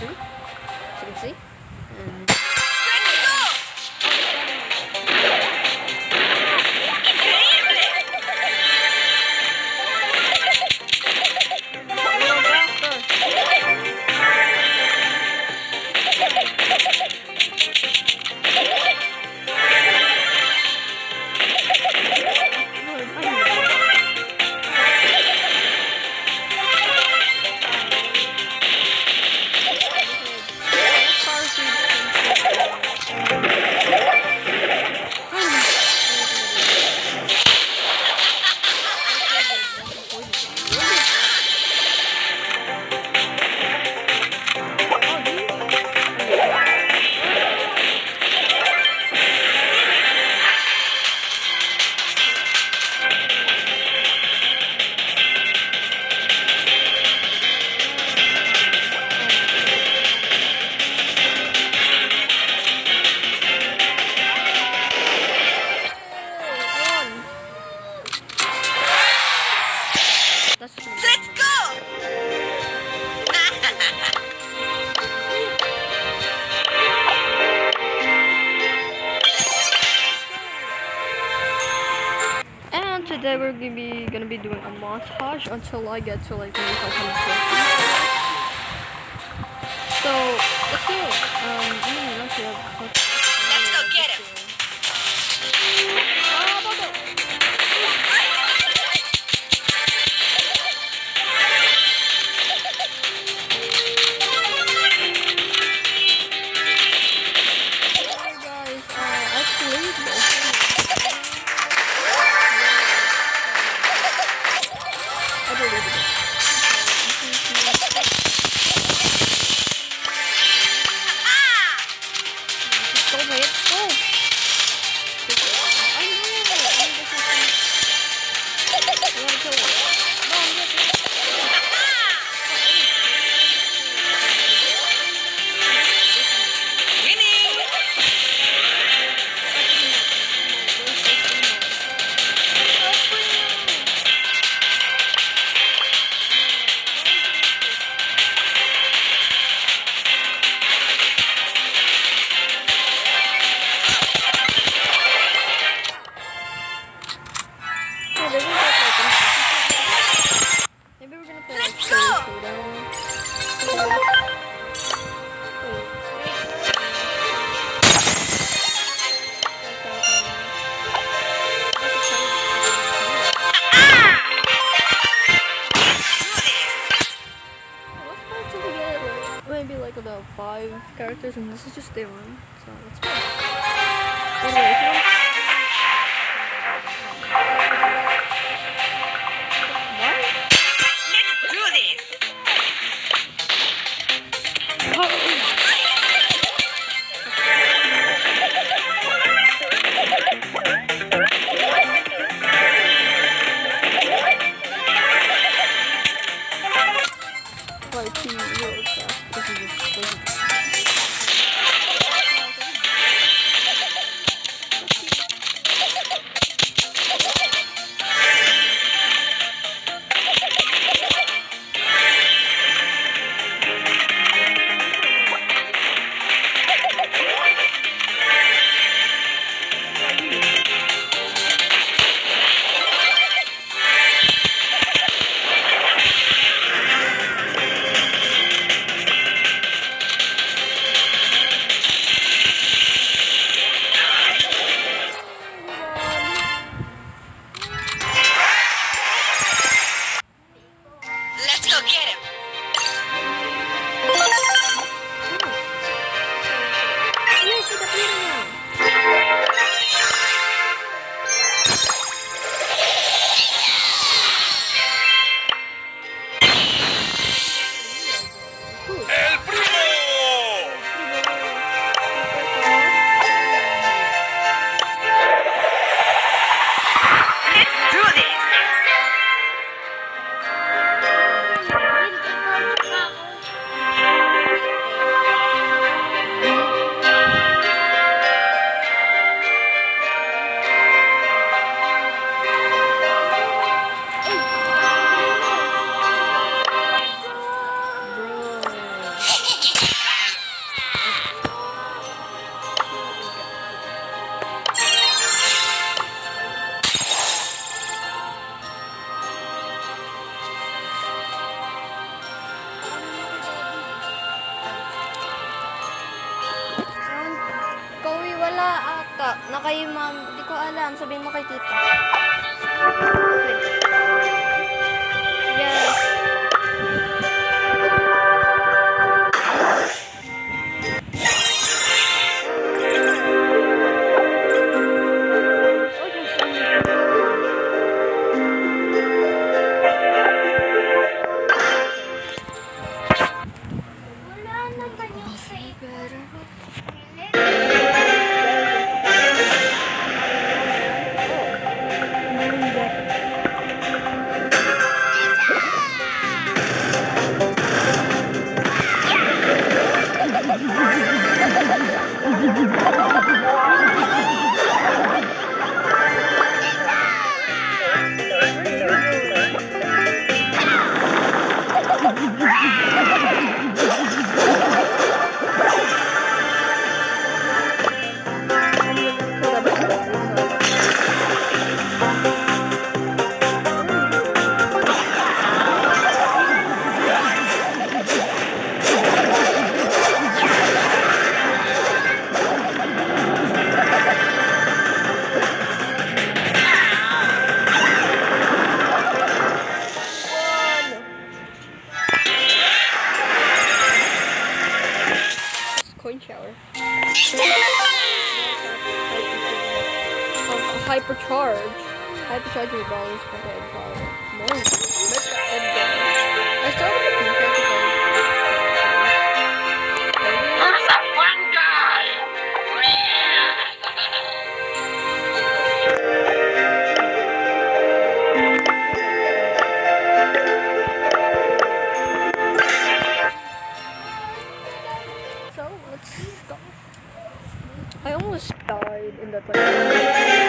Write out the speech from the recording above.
2, as you can see. And Let's go! And today we're gonna be doing a montage until I get to like maybe 500. So let's go. Actually, Let's go get him. Hey guys, I played this. I deleted it. Skulls, I hit skulls. I know. I want to kill one. No, I'm getting maybe we're gonna play like Let's solo go! showdown. Maybe like about 5 characters, and this is just day 1. So let's go. Anyway, if you want Let's do this! like to really fast because he just doesn't. tita. Na kay ma'am. Di ko alam. Sabihin mo kay tita. Yes. Oh, yung phone. Wala naman yung paper. Coin shower. Hypercharge. Hypercharge your balls for the Edgar. No. Mr. Edgar. I started with Mr. Who's that one guy? So, let's start. I almost died in that one.